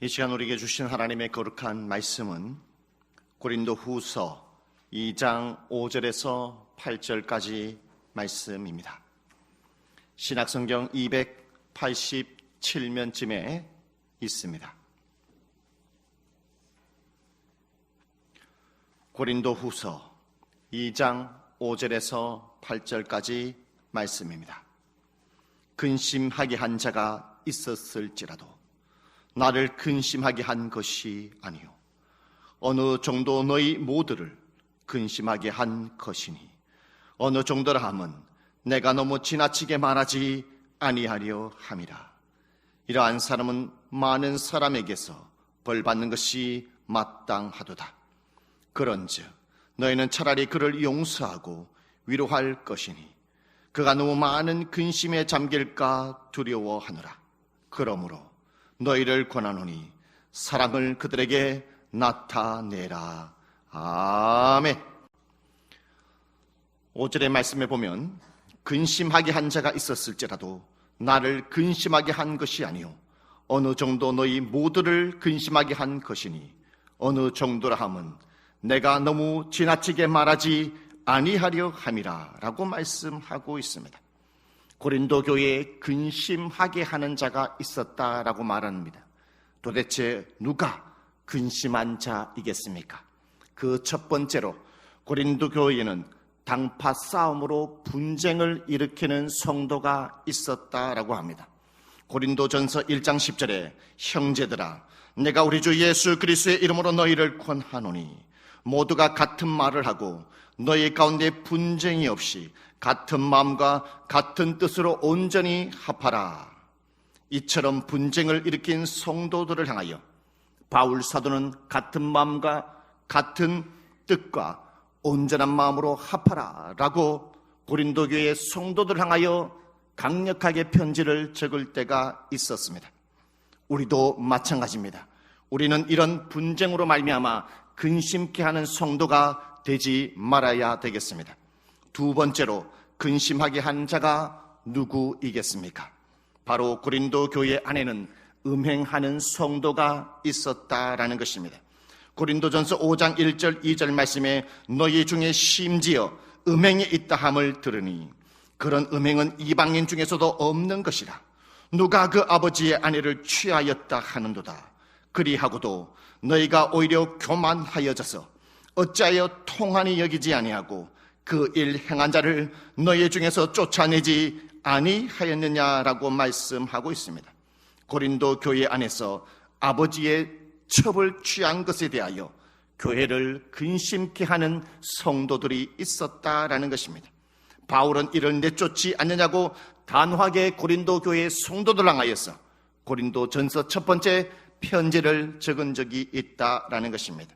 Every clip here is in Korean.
이 시간 우리에게 주신 하나님의 거룩한 말씀은 고린도후서 2장 5절에서 8절까지 말씀입니다. 신약성경 287면쯤에 있습니다. 고린도후서 2장 5절에서 8절까지 말씀입니다. 근심하게 한 자가 있었을지라도 나를 근심하게 한 것이 아니요 어느 정도 너희 모두를 근심하게 한 것이니 어느 정도라 함은 내가 너무 지나치게 말하지 아니하려 함이라. 이러한 사람은 많은 사람에게서 벌받는 것이 마땅하도다. 그런즉 너희는 차라리 그를 용서하고 위로할 것이니 그가 너무 많은 근심에 잠길까 두려워하노라. 그러므로 너희를 권하노니 사랑을 그들에게 나타내라. 아멘. 5절의 말씀에 보면 근심하게 한 자가 있었을지라도 나를 근심하게 한 것이 아니요 어느 정도 너희 모두를 근심하게 한 것이니 어느 정도라 함은 내가 너무 지나치게 말하지 아니하려 함이라 라고 말씀하고 있습니다. 고린도 교회에 근심하게 하는 자가 있었다라고 말합니다. 도대체 누가 근심한 자이겠습니까? 그 첫 번째로 고린도 교회에는 당파 싸움으로 분쟁을 일으키는 성도가 있었다라고 합니다. 고린도전서 1장 10절에 형제들아 내가 우리 주 예수 그리스도의 이름으로 너희를 권하노니 모두가 같은 말을 하고 너희 가운데 분쟁이 없이 같은 마음과 같은 뜻으로 온전히 합하라. 이처럼 분쟁을 일으킨 성도들을 향하여 바울 사도는 같은 마음과 같은 뜻과 온전한 마음으로 합하라 라고 고린도 교회의 성도들을 향하여 강력하게 편지를 적을 때가 있었습니다. 우리도 마찬가지입니다. 우리는 이런 분쟁으로 말미암아 근심케 하는 성도가 되지 말아야 되겠습니다. 두 번째로 근심하게 한 자가 누구이겠습니까? 바로 고린도 교회 안에는 음행하는 성도가 있었다라는 것입니다. 고린도전서 5장 1절 2절 말씀에 너희 중에 심지어 음행이 있다 함을 들으니 그런 음행은 이방인 중에서도 없는 것이라. 누가 그 아버지의 아내를 취하였다 하는도다. 그리하고도 너희가 오히려 교만하여져서 어찌하여 통한이 여기지 아니하고 그 일 행한 자를 너희 중에서 쫓아내지 아니하였느냐라고 말씀하고 있습니다. 고린도 교회 안에서 아버지의 첩을 취한 것에 대하여 교회를 근심케 하는 성도들이 있었다라는 것입니다. 바울은 이를 내쫓지 않느냐고 단호하게 고린도 교회의 성도들 향하여서 고린도전서 첫 번째 편지를 적은 적이 있다라는 것입니다.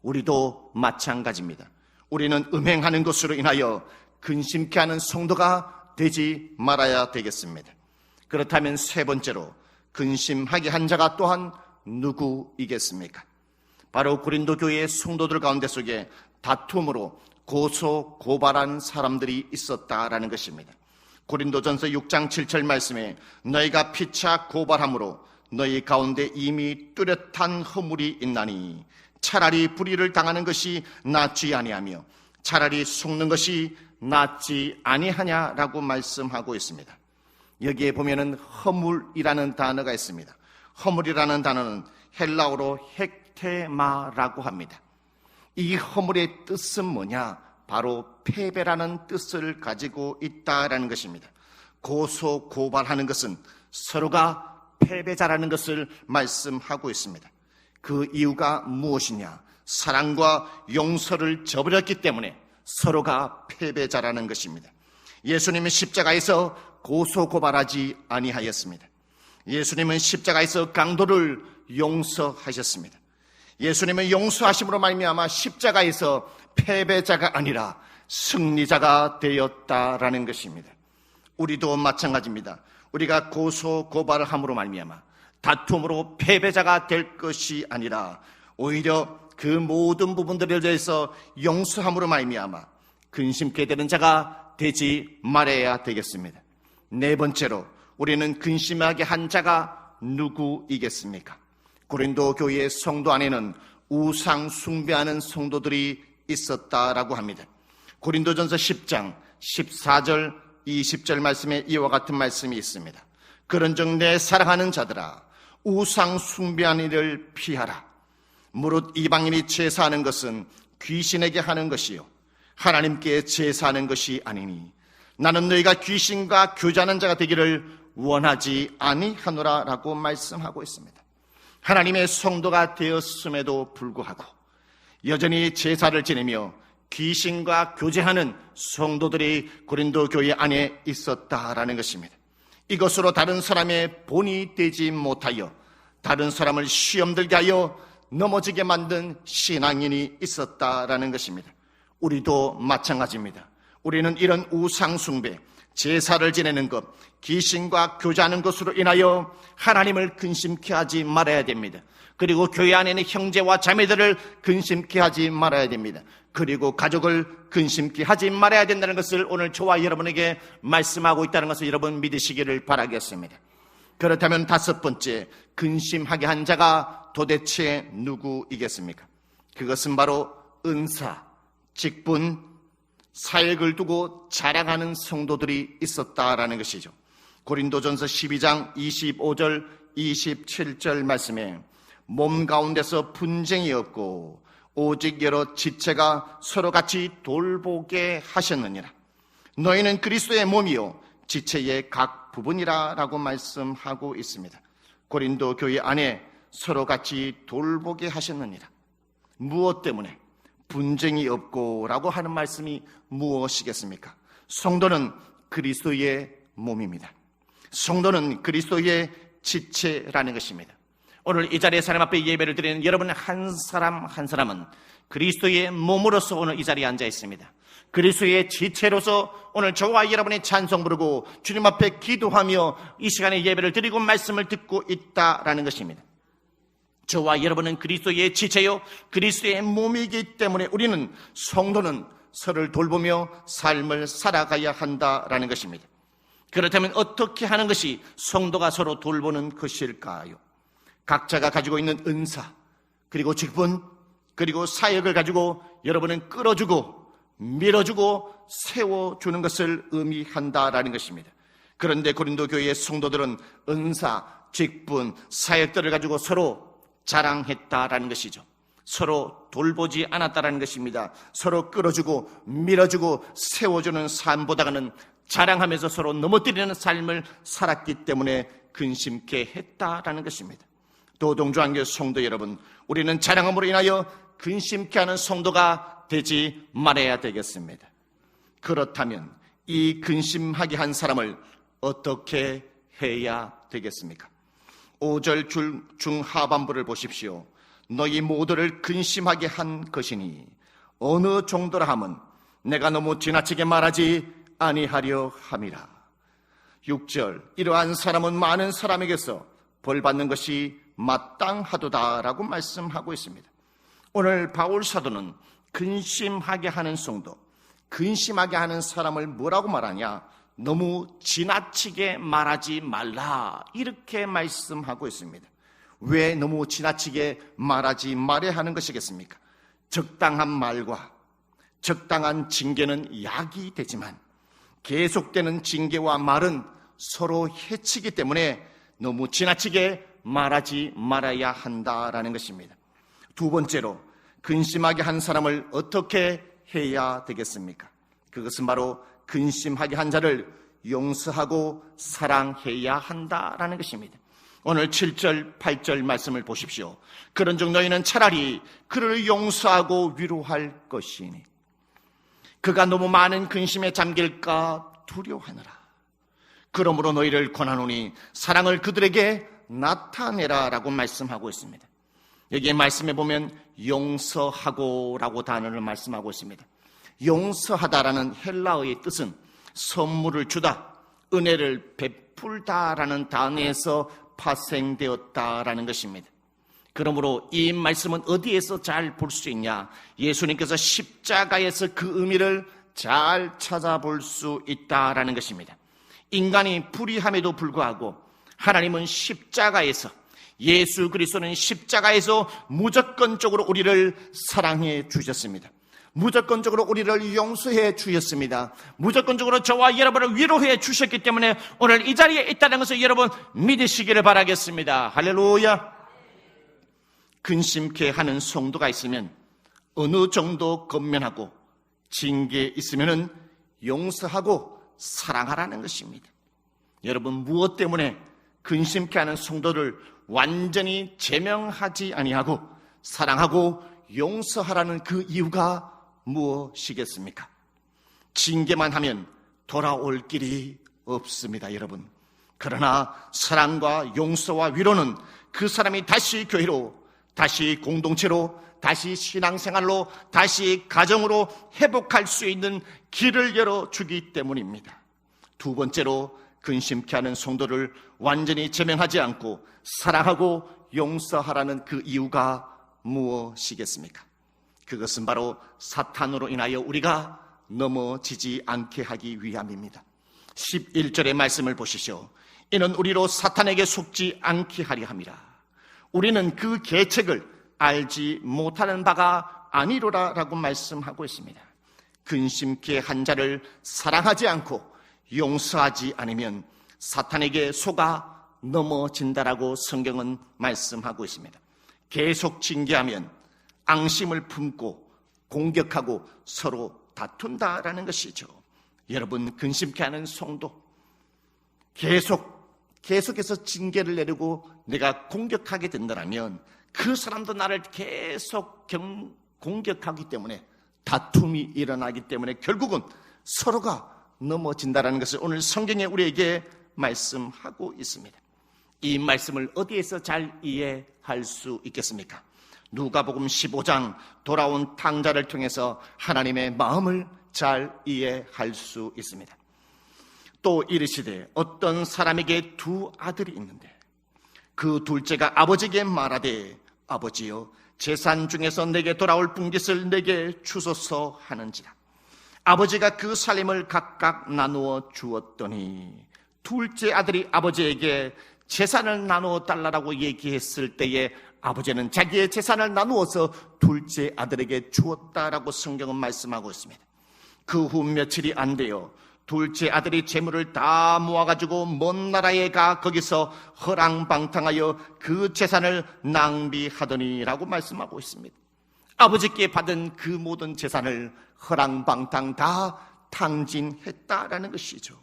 우리도 마찬가지입니다. 우리는 음행하는 것으로 인하여 근심케 하는 성도가 되지 말아야 되겠습니다. 그렇다면 세 번째로 근심하게 한 자가 또한 누구이겠습니까? 바로 고린도 교회의 성도들 가운데 속에 다툼으로 고소 고발한 사람들이 있었다라는 것입니다. 고린도전서 6장 7절 말씀에 너희가 피차 고발함으로 너희 가운데 이미 뚜렷한 허물이 있나니 차라리 불의를 당하는 것이 낫지 아니하며 차라리 속는 것이 낫지 아니하냐라고 말씀하고 있습니다. 여기에 보면은 허물이라는 단어가 있습니다. 허물이라는 단어는 헬라어로 헥테마라고 합니다. 이 허물의 뜻은 뭐냐? 바로 패배라는 뜻을 가지고 있다라는 것입니다. 고소 고발하는 것은 서로가 패배자라는 것을 말씀하고 있습니다. 그 이유가 무엇이냐? 사랑과 용서를 저버렸기 때문에 서로가 패배자라는 것입니다. 예수님은 십자가에서 고소고발하지 아니하였습니다. 예수님은 십자가에서 강도를 용서하셨습니다. 예수님은 용서하심으로 말미암아 십자가에서 패배자가 아니라 승리자가 되었다라는 것입니다. 우리도 마찬가지입니다. 우리가 고소고발을 함으로 말미암아 다툼으로 패배자가 될 것이 아니라 오히려 그 모든 부분들에 대해서 용서함으로 말미암아 근심케 되는 자가 되지 말아야 되겠습니다. 네 번째로 우리는 근심하게 한 자가 누구이겠습니까? 고린도 교회의 성도 안에는 우상 숭배하는 성도들이 있었다라고 합니다. 고린도전서 10장 14절 20절 말씀에 이와 같은 말씀이 있습니다. 그런즉 내 사랑하는 자들아, 우상 숭배하는 일을 피하라. 무릇 이방인이 제사하는 것은 귀신에게 하는 것이요 하나님께 제사하는 것이 아니니 나는 너희가 귀신과 교제하는 자가 되기를 원하지 아니하노라 라고 말씀하고 있습니다. 하나님의 성도가 되었음에도 불구하고 여전히 제사를 지내며 귀신과 교제하는 성도들이 고린도 교회 안에 있었다라는 것입니다. 이것으로 다른 사람의 본이 되지 못하여 다른 사람을 시험 들게 하여 넘어지게 만든 신앙인이 있었다라는 것입니다. 우리도 마찬가지입니다. 우리는 이런 우상 숭배, 제사를 지내는 것, 귀신과 교제하는 것으로 인하여 하나님을 근심케 하지 말아야 됩니다. 그리고 교회 안에 있는 형제와 자매들을 근심케 하지 말아야 됩니다. 그리고 가족을 근심케 하지 말아야 된다는 것을 오늘 저와 여러분에게 말씀하고 있다는 것을 여러분 믿으시기를 바라겠습니다. 그렇다면 다섯 번째, 근심하게 한 자가 도대체 누구이겠습니까? 그것은 바로 은사, 직분, 사역을 두고 자랑하는 성도들이 있었다라는 것이죠. 고린도전서 12장 25절 27절 말씀에 몸 가운데서 분쟁이 없고 오직 여러 지체가 서로 같이 돌보게 하셨느니라. 너희는 그리스도의 몸이요 지체의 각 부분이라 라고 말씀하고 있습니다. 고린도 교회 안에 서로 같이 돌보게 하셨느니라. 무엇 때문에? 분쟁이 없고 라고 하는 말씀이 무엇이겠습니까? 성도는 그리스도의 몸입니다. 성도는 그리스도의 지체라는 것입니다. 오늘 이 자리에 사람 앞에 예배를 드리는 여러분 한 사람 한 사람은 그리스도의 몸으로서 오늘 이 자리에 앉아 있습니다. 그리스도의 지체로서 오늘 저와 여러분의 찬송 부르고 주님 앞에 기도하며 이 시간에 예배를 드리고 말씀을 듣고 있다라는 것입니다. 저와 여러분은 그리스도의 지체요 그리스도의 몸이기 때문에 우리는 성도는 서로를 돌보며 삶을 살아가야 한다라는 것입니다. 그렇다면 어떻게 하는 것이 성도가 서로 돌보는 것일까요? 각자가 가지고 있는 은사, 그리고 직분, 그리고 사역을 가지고 여러분은 끌어주고 밀어주고 세워주는 것을 의미한다라는 것입니다. 그런데 고린도 교회의 성도들은 은사, 직분, 사역들을 가지고 서로 자랑했다라는 것이죠. 서로 돌보지 않았다라는 것입니다. 서로 끌어주고 밀어주고 세워주는 삶보다는 자랑하면서 서로 넘어뜨리는 삶을 살았기 때문에 근심케 했다라는 것입니다. 도동조한교회 성도 여러분, 우리는 자랑함으로 인하여 근심케 하는 성도가 되지 말아야 되겠습니다. 그렇다면 이 근심하게 한 사람을 어떻게 해야 되겠습니까? 5절 중하반부를 보십시오. 너희 모두를 근심하게 한 것이니 어느 정도라 함은 내가 너무 지나치게 말하지 아니하려 함이라. 6절 이러한 사람은 많은 사람에게서 벌받는 것이 마땅하도다라고 말씀하고 있습니다. 오늘 바울 사도는 근심하게 하는 성도, 근심하게 하는 사람을 뭐라고 말하냐? 너무 지나치게 말하지 말라 이렇게 말씀하고 있습니다. 왜 너무 지나치게 말하지 말아야 하는 것이겠습니까? 적당한 말과 적당한 징계는 약이 되지만 계속되는 징계와 말은 서로 해치기 때문에 너무 지나치게 말하지 말아야 한다라는 것입니다. 두 번째로 근심하게 한 사람을 어떻게 해야 되겠습니까? 그것은 바로 근심하게 한 자를 용서하고 사랑해야 한다라는 것입니다. 오늘 7절, 8절 말씀을 보십시오. 그런즉 너희는 차라리 그를 용서하고 위로할 것이니 그가 너무 많은 근심에 잠길까 두려워하느라. 그러므로 너희를 권하노니 사랑을 그들에게 나타내라 라고 말씀하고 있습니다. 여기에 말씀해 보면 용서하고 라고 단어를 말씀하고 있습니다. 용서하다라는 헬라어의 뜻은 선물을 주다, 은혜를 베풀다라는 단어에서 파생되었다라는 것입니다. 그러므로 이 말씀은 어디에서 잘 볼 수 있냐? 예수님께서 십자가에서 그 의미를 잘 찾아볼 수 있다라는 것입니다. 인간이 불의함에도 불구하고 하나님은 십자가에서 예수 그리스도는 십자가에서 무조건적으로 우리를 사랑해 주셨습니다. 무조건적으로 우리를 용서해 주셨습니다. 무조건적으로 저와 여러분을 위로해 주셨기 때문에 오늘 이 자리에 있다는 것을 여러분 믿으시기를 바라겠습니다. 할렐루야. 근심케 하는 성도가 있으면 어느 정도 건면하고 징계 있으면 용서하고 사랑하라는 것입니다. 여러분, 무엇 때문에 근심케 하는 성도를 완전히 제명하지 아니하고 사랑하고 용서하라는 그 이유가 무엇이겠습니까? 징계만 하면 돌아올 길이 없습니다, 여러분. 그러나 사랑과 용서와 위로는 그 사람이 다시 교회로, 다시 공동체로, 다시 신앙생활로, 다시 가정으로 회복할 수 있는 길을 열어주기 때문입니다. 두 번째로, 근심케 하는 성도를 완전히 제명하지 않고 사랑하고 용서하라는 그 이유가 무엇이겠습니까? 그것은 바로 사탄으로 인하여 우리가 넘어지지 않게 하기 위함입니다. 11절의 말씀을 보시죠. 이는 우리로 사탄에게 속지 않게 하려 함이라. 우리는 그 계책을 알지 못하는 바가 아니로라 라고 말씀하고 있습니다. 근심케 한 자를 사랑하지 않고 용서하지 않으면 사탄에게 속아 넘어진다라고 성경은 말씀하고 있습니다. 계속 징계하면 앙심을 품고 공격하고 서로 다툰다라는 것이죠. 여러분, 근심케 하는 성도, 계속해서 징계를 내리고 내가 공격하게 된다면 그 사람도 나를 계속 공격하기 때문에 다툼이 일어나기 때문에 결국은 서로가 넘어진다는 것을 오늘 성경에 우리에게 말씀하고 있습니다. 이 말씀을 어디에서 잘 이해할 수 있겠습니까? 누가복음 15장 돌아온 탕자를 통해서 하나님의 마음을 잘 이해할 수 있습니다. 또 이르시되 어떤 사람에게 두 아들이 있는데 그 둘째가 아버지에게 말하되 아버지여 재산 중에서 내게 돌아올 분깃을 내게 주소서 하는지라. 아버지가 그 살림을 각각 나누어 주었더니 둘째 아들이 아버지에게 재산을 나누어 달라고 얘기했을 때에 아버지는 자기의 재산을 나누어서 둘째 아들에게 주었다라고 성경은 말씀하고 있습니다. 그 후 며칠이 안 돼요. 둘째 아들이 재물을 다 모아가지고 먼 나라에 가 거기서 허랑방탕하여 그 재산을 낭비하더니라고 말씀하고 있습니다. 아버지께 받은 그 모든 재산을 허랑방탕 다 탕진했다라는 것이죠.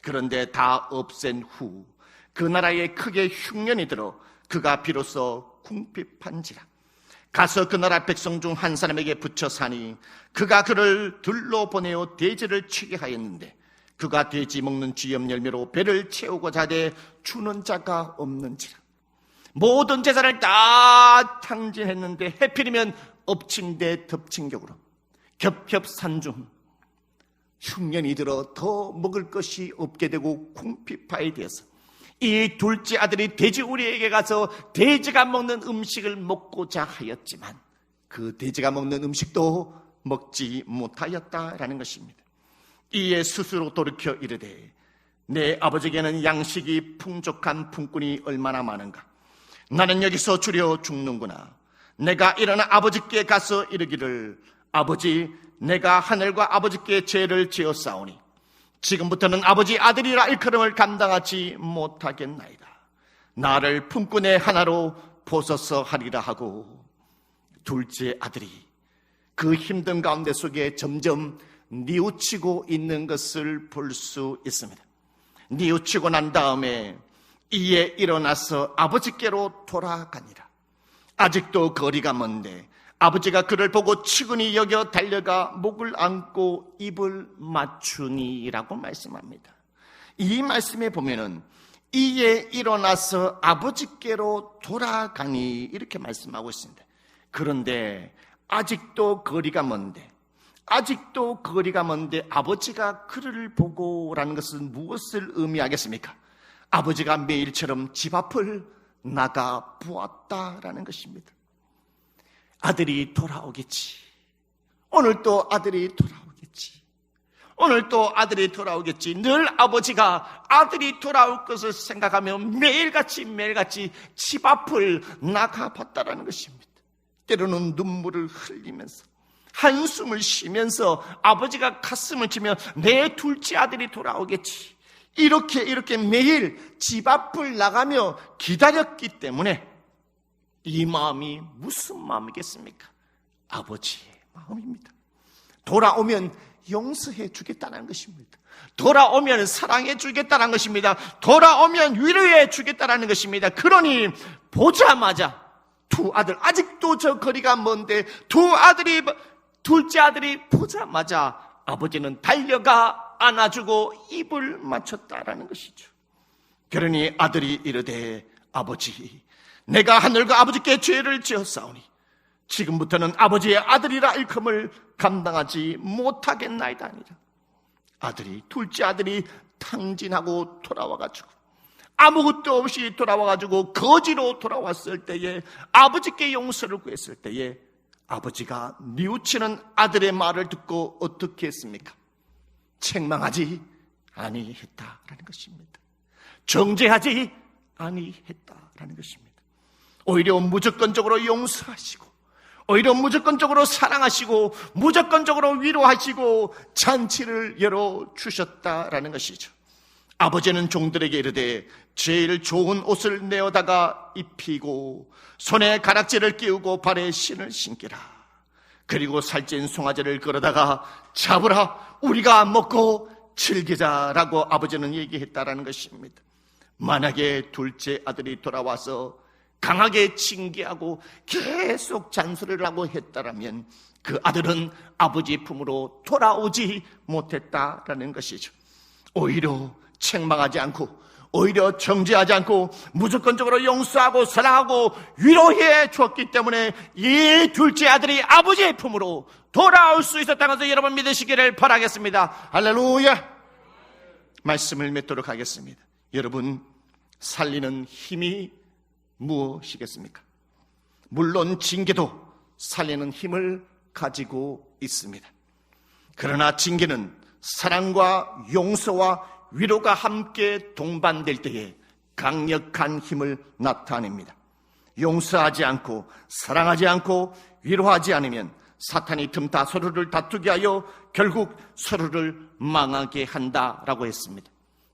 그런데 다 없앤 후 그 나라에 크게 흉년이 들어 그가 비로소 궁핍한지라. 가서 그 나라 백성 중 한 사람에게 붙여 사니 그가 그를 들러 보내어 돼지를 치게 하였는데 그가 돼지 먹는 쥐염 열매로 배를 채우고자 하되 주는 자가 없는지라. 모든 재산을 다 탕진했는데 해필이면 엎친 데 덮친 격으로 겹겹산중 흉년이 들어 더 먹을 것이 없게 되고 궁핍하게 되어서 이 둘째 아들이 돼지우리에게 가서 돼지가 먹는 음식을 먹고자 하였지만 그 돼지가 먹는 음식도 먹지 못하였다라는 것입니다. 이에 스스로 돌이켜 이르되 내 아버지에게는 양식이 풍족한 품꾼이 얼마나 많은가. 나는 여기서 주려 죽는구나. 내가 일어나 아버지께 가서 이르기를 아버지 내가 하늘과 아버지께 죄를 지었사오니 지금부터는 아버지 아들이라 일컬음을 감당하지 못하겠나이다. 나를 품꾼의 하나로 보소서 하리라 하고 둘째 아들이 그 힘든 가운데 속에 점점 뉘우치고 있는 것을 볼 수 있습니다. 뉘우치고 난 다음에 이에 일어나서 아버지께로 돌아가니라. 아직도 거리가 먼데 아버지가 그를 보고 측은히 여겨 달려가 목을 안고 입을 맞추니라고 말씀합니다. 이 말씀에 보면은 이에 일어나서 아버지께로 돌아가니 이렇게 말씀하고 있습니다. 그런데 아직도 거리가 먼데 아버지가 그를 보고라는 것은 무엇을 의미하겠습니까? 아버지가 매일처럼 집 앞을 나가 보았다라는 것입니다. 아들이 돌아오겠지. 오늘 또 아들이 돌아오겠지. 오늘 또 아들이 돌아오겠지. 늘 아버지가 아들이 돌아올 것을 생각하며 매일같이 집 앞을 나가봤다라는 것입니다. 때로는 눈물을 흘리면서 한숨을 쉬면서 아버지가 가슴을 치며 내 둘째 아들이 돌아오겠지. 이렇게 매일 집 앞을 나가며 기다렸기 때문에 이 마음이 무슨 마음이겠습니까? 아버지의 마음입니다. 돌아오면 용서해 주겠다는 것입니다. 돌아오면 사랑해 주겠다는 것입니다. 돌아오면 위로해 주겠다는 것입니다. 그러니 보자마자 두 아들, 아직도 저 거리가 먼데 둘째 아들이 보자마자 아버지는 달려가 안아주고 입을 맞췄다라는 것이죠. 그러니 아들이 이르되 아버지, 내가 하늘과 아버지께 죄를 지었사오니 지금부터는 아버지의 아들이라 일컬음을 감당하지 못하겠나이다 아니라. 둘째 아들이 탕진하고 돌아와가지고 아무것도 없이 돌아와가지고 거지로 돌아왔을 때에 아버지께 용서를 구했을 때에 아버지가 뉘우치는 아들의 말을 듣고 어떻게 했습니까? 책망하지 아니했다라는 것입니다. 정죄하지 아니했다라는 것입니다. 오히려 무조건적으로 용서하시고, 오히려 무조건적으로 사랑하시고, 무조건적으로 위로하시고 잔치를 열어주셨다라는 것이죠. 아버지는 종들에게 이르되 제일 좋은 옷을 내어다가 입히고 손에 가락지를 끼우고 발에 신을 신기라. 그리고 살찐 송아지를 끌어다가 잡으라. 우리가 먹고 즐기자라고 아버지는 얘기했다라는 것입니다. 만약에 둘째 아들이 돌아와서 강하게 징계하고 계속 잔소리를 하고 했다라면 그 아들은 아버지 품으로 돌아오지 못했다라는 것이죠. 오히려 책망하지 않고, 오히려 정죄하지 않고 무조건적으로 용서하고 사랑하고 위로해 주었기 때문에 이 둘째 아들이 아버지의 품으로 돌아올 수 있었다는 것을 여러분 믿으시기를 바라겠습니다. 할렐루야. 말씀을 맺도록 하겠습니다. 여러분, 살리는 힘이 무엇이겠습니까? 물론 징계도 살리는 힘을 가지고 있습니다. 그러나 징계는 사랑과 용서와 위로가 함께 동반될 때에 강력한 힘을 나타냅니다. 용서하지 않고 사랑하지 않고 위로하지 않으면 사탄이 틈타 서로를 다투게 하여 결국 서로를 망하게 한다라고 했습니다.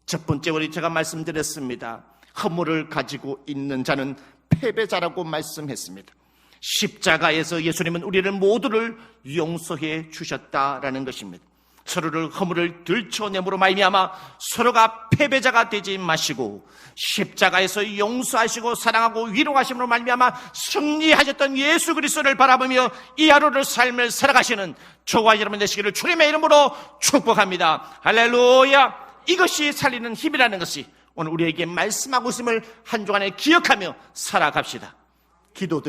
첫 번째 우리 제가 말씀드렸습니다. 허물을 가지고 있는 자는 패배자라고 말씀했습니다. 십자가에서 예수님은 우리를 모두를 용서해 주셨다라는 것입니다. 서로를 허물을 들춰냄으로 말미암아 서로가 패배자가 되지 마시고 십자가에서 용서하시고 사랑하고 위로하심으로 말미암아 승리하셨던 예수 그리스도를 바라보며 이 하루를 삶을 살아가시는 저와 여러분 되시기를 주님의 이름으로 축복합니다. 할렐루야. 이것이 살리는 힘이라는 것이 오늘 우리에게 말씀하고 있음을 한 주간에 기억하며 살아갑시다. 기도드립니다.